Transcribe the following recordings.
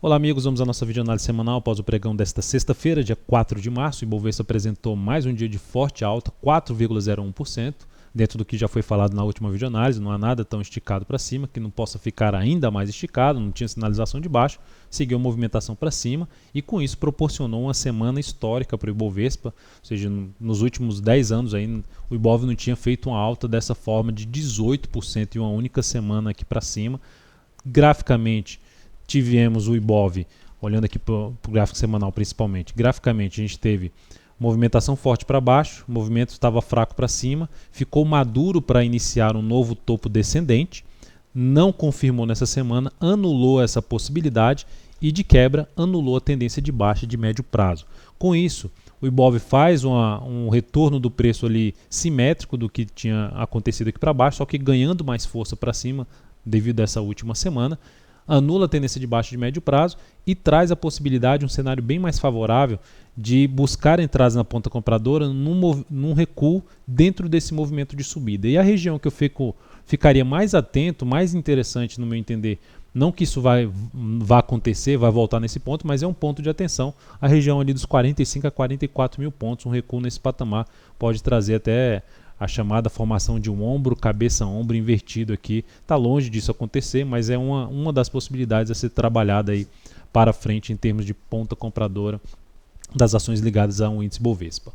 Olá amigos, vamos à nossa videoanálise semanal após o pregão desta sexta-feira, dia 4 de março. O Ibovespa apresentou mais um dia de forte alta, 4,01%, dentro do que já foi falado na última videoanálise. Não há nada tão esticado para cima que não possa ficar ainda mais esticado, não tinha sinalização de baixo, seguiu a movimentação para cima e com isso proporcionou uma semana histórica para o Ibovespa, ou seja, nos últimos 10 anos aí, o Ibov não tinha feito uma alta dessa forma de 18% em uma única semana aqui para cima. Graficamente, tivemos o Ibov, olhando aqui para o gráfico semanal principalmente, graficamente a gente teve movimentação forte para baixo, o movimento estava fraco para cima, ficou maduro para iniciar um novo topo descendente, não confirmou nessa semana, anulou essa possibilidade e de quebra anulou a tendência de baixa de médio prazo. Com isso, o Ibov faz um retorno do preço ali simétrico do que tinha acontecido aqui para baixo, só que ganhando mais força para cima devido a essa última semana, anula a tendência de baixa de médio prazo e traz a possibilidade, um cenário bem mais favorável, de buscar entradas na ponta compradora num recuo dentro desse movimento de subida. E a região que eu ficaria mais atento, mais interessante no meu entender, não que isso vá acontecer, vai voltar nesse ponto, mas é um ponto de atenção, a região ali dos 45 a 44 mil pontos, um recuo nesse patamar pode trazer até a chamada formação de um ombro, cabeça-ombro invertido aqui. Está longe disso acontecer, mas é uma das possibilidades a ser trabalhada aí para frente em termos de ponta compradora das ações ligadas a um índice Bovespa.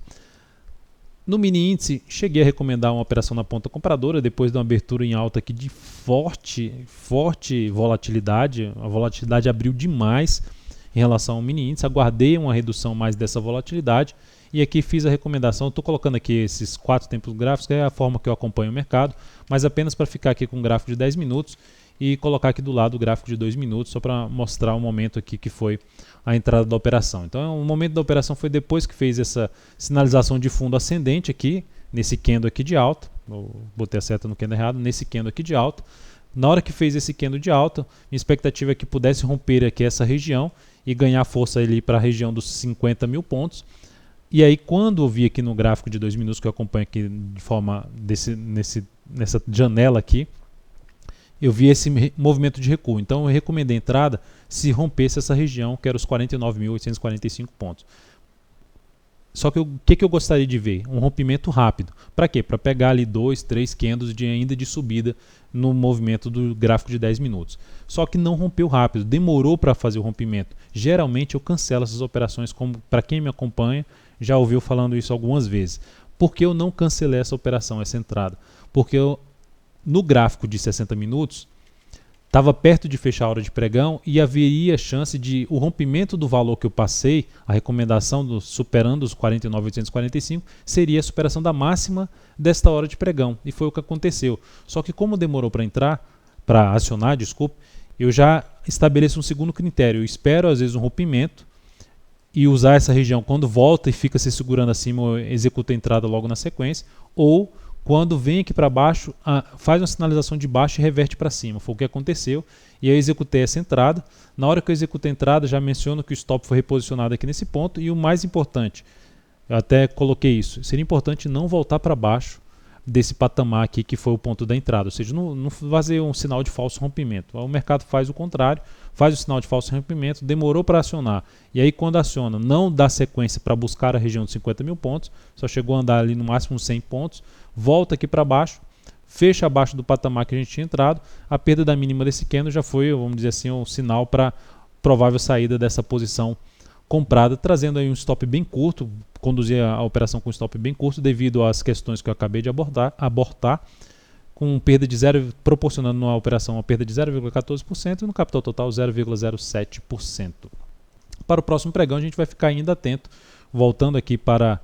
No mini índice, cheguei a recomendar uma operação na ponta compradora depois de uma abertura em alta aqui de forte volatilidade. A volatilidade abriu demais em relação ao mini índice, aguardei uma redução mais dessa volatilidade e aqui fiz a recomendação. Estou colocando aqui esses 4 tempos gráficos, que é a forma que eu acompanho o mercado, mas apenas para ficar aqui com um gráfico de 10 minutos e colocar aqui do lado o gráfico de 2 minutos, só para mostrar o momento aqui que foi a entrada da operação. Então o momento da operação foi depois que fez essa sinalização de fundo ascendente aqui, nesse candle aqui de alta, eu botei a seta no candle errado, nesse candle aqui de alta. Na hora que fez esse candle de alta, minha expectativa é que pudesse romper aqui essa região e ganhar força ali para a região dos 50 mil pontos. E aí quando eu vi aqui no gráfico de 2 minutos que eu acompanho aqui de forma nessa janela aqui, eu vi esse movimento de recuo. Então eu recomendei a entrada se rompesse essa região, que era os 49.845 pontos. Só que o que eu gostaria de ver? Um rompimento rápido. Para quê? Para pegar ali 2, 3 candles ainda de subida no movimento do gráfico de 10 minutos. Só que não rompeu rápido, demorou para fazer o rompimento. Geralmente eu cancelo essas operações, como para quem me acompanha já ouviu falando isso algumas vezes. Por que eu não cancelei essa operação, essa entrada? Porque no gráfico de 60 minutos estava perto de fechar a hora de pregão e haveria chance de o rompimento do valor que eu passei, a recomendação superando os 49.845, seria a superação da máxima desta hora de pregão. E foi o que aconteceu. Só que como demorou para acionar, eu já estabeleço um segundo critério. Eu espero às vezes um rompimento e usar essa região quando volta e fica se segurando acima, eu executo a entrada logo na sequência, ou quando vem aqui para baixo, faz uma sinalização de baixo e reverte para cima. Foi o que aconteceu e eu executei essa entrada. Na hora que eu executei a entrada, já menciono que o stop foi reposicionado aqui nesse ponto e o mais importante, eu até coloquei isso, seria importante não voltar para baixo desse patamar aqui que foi o ponto da entrada, ou seja, não fazer um sinal de falso rompimento. O mercado faz o contrário, faz o sinal de falso rompimento, demorou para acionar, e aí quando aciona, não dá sequência para buscar a região de 50 mil pontos, só chegou a andar ali no máximo 100 pontos, volta aqui para baixo, fecha abaixo do patamar que a gente tinha entrado, a perda da mínima desse candle já foi, vamos dizer assim, um sinal para provável saída dessa posição comprada, trazendo aí um stop bem curto, conduzir a operação com stop bem curto devido às questões que eu acabei de abortar, com perda de proporcionando na operação uma perda de 0,14% e no capital total 0,07%. Para o próximo pregão a gente vai ficar ainda atento, voltando aqui para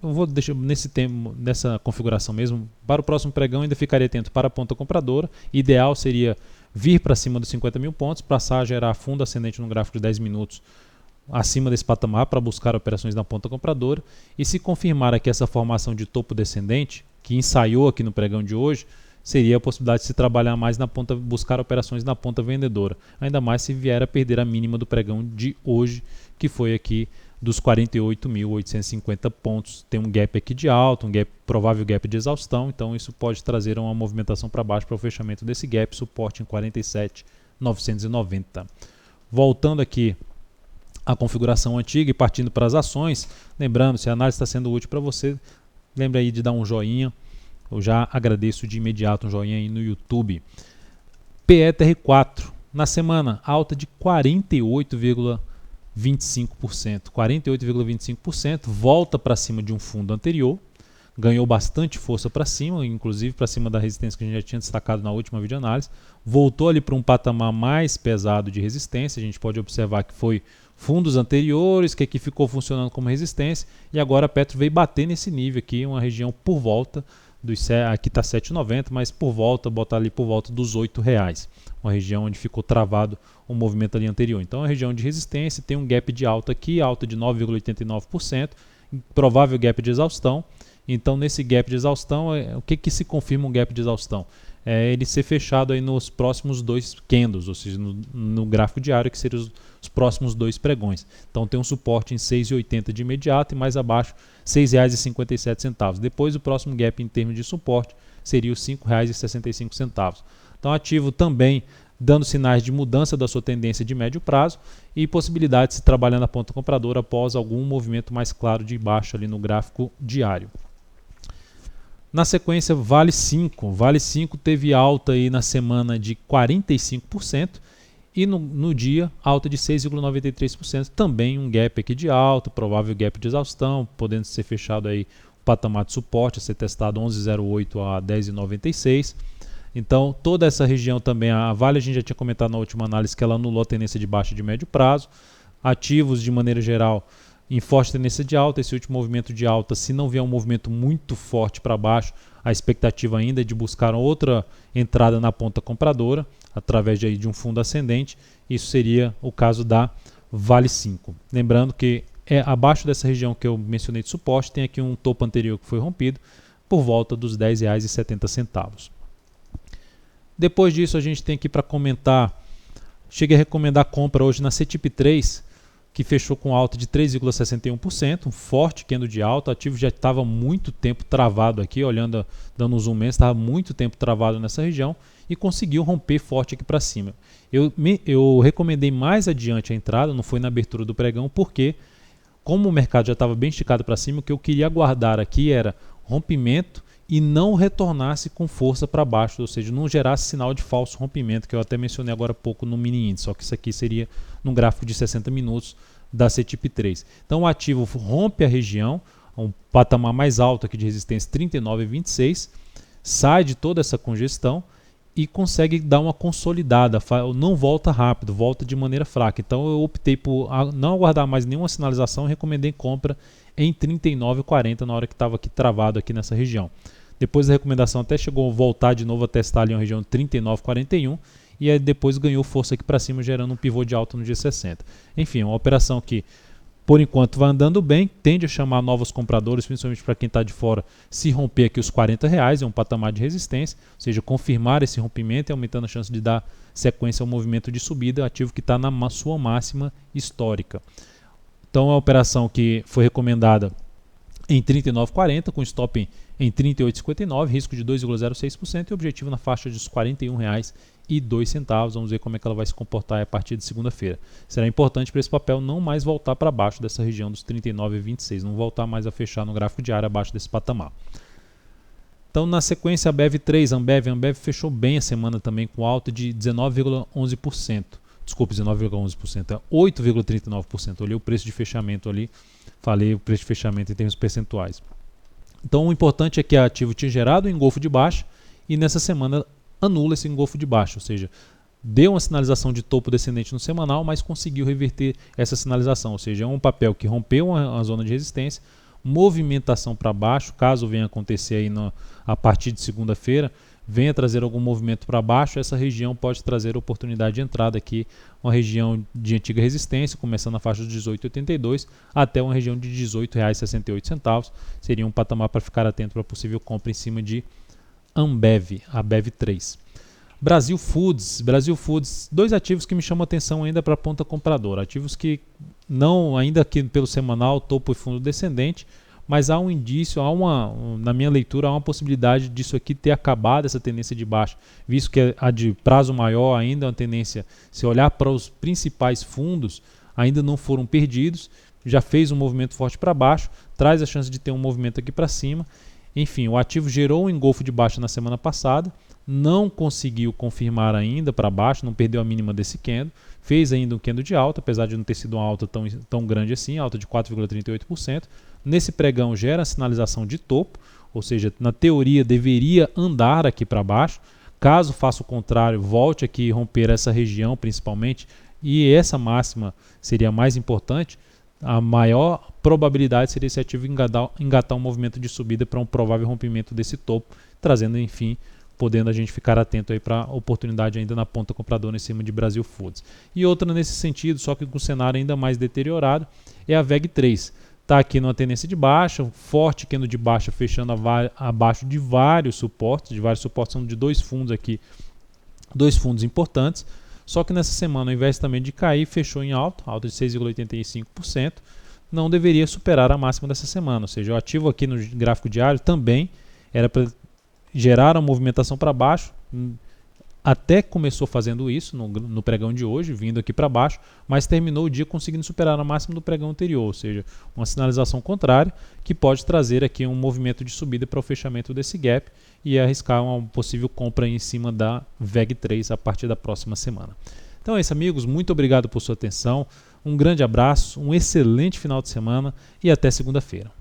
eu vou deixar nessa configuração mesmo. Para o próximo pregão ainda ficaria atento para a ponta compradora. Ideal seria vir para cima dos 50 mil pontos, passar a gerar fundo ascendente no gráfico de 10 minutos acima desse patamar para buscar operações na ponta compradora. E se confirmar aqui essa formação de topo descendente, que ensaiou aqui no pregão de hoje, seria a possibilidade de se trabalhar mais na ponta, buscar operações na ponta vendedora. Ainda mais se vier a perder a mínima do pregão de hoje, que foi aqui dos 48.850 pontos. Tem um gap aqui de alta, provável gap de exaustão, então isso pode trazer uma movimentação para baixo para o fechamento desse gap, suporte em 47,90 990. Voltando aqui à configuração antiga e partindo para as ações, lembrando, se a análise está sendo útil para você, lembre aí de dar um joinha. Eu já agradeço de imediato um joinha aí no YouTube. PETR4, na semana, alta de 48,25%. 48,25%, volta para cima de um fundo anterior, ganhou bastante força para cima, inclusive para cima da resistência que a gente já tinha destacado na última videoanálise, voltou ali para um patamar mais pesado de resistência, a gente pode observar que foi fundos anteriores que aqui ficou funcionando como resistência, e agora a Petro veio bater nesse nível aqui, uma região por volta aqui está 7,90, mas botar ali por volta dos R$8, uma região onde ficou travado o movimento ali anterior. Então, a região de resistência tem um gap de alta aqui, alta de 9,89%, provável gap de exaustão. Então, nesse gap de exaustão, o que se confirma um gap de exaustão? É ele ser fechado aí nos próximos 2 candles, ou seja, no gráfico diário, que seriam os próximos 2 pregões. Então tem um suporte em 6,80 de imediato e mais abaixo R$ 6,57. Depois o próximo gap em termos de suporte seria os R$ 5,65. Então ativo também dando sinais de mudança da sua tendência de médio prazo e possibilidade de se trabalhar na ponta compradora após algum movimento mais claro de baixa ali no gráfico diário. Na sequência, Vale 5. Vale 5 teve alta aí na semana de 45% e no dia alta de 6,93%. Também um gap aqui de alta, provável gap de exaustão, podendo ser fechado aí o patamar de suporte, a ser testado 11,08 a 10,96. Então, toda essa região também, a Vale a gente já tinha comentado na última análise que ela anulou a tendência de baixa de médio prazo. Ativos, de maneira geral, em forte tendência de alta. Esse último movimento de alta, se não vier um movimento muito forte para baixo, a expectativa ainda é de buscar outra entrada na ponta compradora, através de um fundo ascendente. Isso seria o caso da Vale 5. Lembrando que abaixo dessa região que eu mencionei de suporte, tem aqui um topo anterior que foi rompido por volta dos R$ 10,70. Depois disso, a gente tem aqui para comentar, cheguei a recomendar a compra hoje na CETIP3, que fechou com alta de 3,61%, um forte candle de alta. O ativo já estava muito tempo travado aqui, dando um zoom mesmo, estava muito tempo travado nessa região e conseguiu romper forte aqui para cima. Eu recomendei mais adiante a entrada, não foi na abertura do pregão, porque como o mercado já estava bem esticado para cima, o que eu queria aguardar aqui era rompimento e não retornasse com força para baixo, ou seja, não gerasse sinal de falso rompimento, que eu até mencionei agora há pouco no mini índice, só que isso aqui seria num gráfico de 60 minutos da CETIP3. Então o ativo rompe a região, um patamar mais alto aqui de resistência 39,26, sai de toda essa congestão e consegue dar uma consolidada, não volta rápido, volta de maneira fraca. Então eu optei por não aguardar mais nenhuma sinalização e recomendei compra em 39,40 na hora que estava aqui travado aqui nessa região. Depois a recomendação até chegou a voltar de novo a testar ali uma região de 39,41 e aí depois ganhou força aqui para cima, gerando um pivô de alta no dia 60. Enfim, é uma operação que por enquanto vai andando bem, tende a chamar novos compradores, principalmente para quem está de fora, se romper aqui os R$40, é um patamar de resistência, ou seja, confirmar esse rompimento e aumentando a chance de dar sequência ao movimento de subida, ativo que está na sua máxima histórica. Então é uma operação que foi recomendada em 39,40, com stop em 38,59, risco de 2,06% e objetivo na faixa dos R$41,02. Vamos ver como é que ela vai se comportar a partir de segunda-feira. Será importante para esse papel não mais voltar para baixo dessa região dos 39,26, não voltar mais a fechar no gráfico diário abaixo desse patamar. Então, na sequência, a BEV3, Ambev fechou bem a semana também com alta de 19,11%. Desculpe, 19,11%, é 8,39%. Olhei o preço de fechamento ali, falei o preço de fechamento em termos percentuais. Então, o importante é que a ativo tinha gerado um engolfo de baixa e nessa semana anula esse engolfo de baixa, ou seja, deu uma sinalização de topo descendente no semanal, mas conseguiu reverter essa sinalização, ou seja, é um papel que rompeu uma zona de resistência, movimentação para baixo, caso venha acontecer aí a partir de segunda-feira, venha trazer algum movimento para baixo, essa região pode trazer oportunidade de entrada aqui, uma região de antiga resistência, começando na faixa de 18,82 até uma região de R$18,68, seria um patamar para ficar atento para possível compra em cima de Ambev, a BEV3. Brasil Foods, dois ativos que me chamam a atenção ainda para a ponta compradora, ativos que não, ainda aqui pelo semanal, topo e fundo descendente, mas há um indício, na minha leitura, há uma possibilidade disso aqui ter acabado, essa tendência de baixa, visto que a de prazo maior ainda é uma tendência, se olhar para os principais fundos, ainda não foram perdidos, já fez um movimento forte para baixo, traz a chance de ter um movimento aqui para cima. Enfim, o ativo gerou um engolfo de baixa na semana passada, não conseguiu confirmar ainda para baixo, não perdeu a mínima desse candle, fez ainda um candle de alta, apesar de não ter sido uma alta tão grande assim, alta de 4,38%. Nesse pregão gera a sinalização de topo, ou seja, na teoria deveria andar aqui para baixo. Caso faça o contrário, volte aqui e romper essa região principalmente, e essa máxima seria mais importante, a maior probabilidade seria esse ativo engatar um movimento de subida para um provável rompimento desse topo, trazendo, enfim, podendo a gente ficar atento aí para a oportunidade ainda na ponta compradora em cima de Brasil Foods. E outra nesse sentido, só que com o cenário ainda mais deteriorado, é a VEG3. Está aqui numa tendência de baixa, forte candle de baixa fechando abaixo de vários suportes são de dois fundos aqui, dois fundos importantes. Só que nessa semana, ao invés também de cair, fechou em alta de 6,85%, não deveria superar a máxima dessa semana. Ou seja, o ativo aqui no gráfico diário também era para gerar uma movimentação para baixo, até começou fazendo isso no pregão de hoje, vindo aqui para baixo, mas terminou o dia conseguindo superar a máxima do pregão anterior, ou seja, uma sinalização contrária que pode trazer aqui um movimento de subida para o fechamento desse gap e arriscar uma possível compra em cima da VEG3 a partir da próxima semana. Então é isso, amigos, muito obrigado por sua atenção, um grande abraço, um excelente final de semana e até segunda-feira.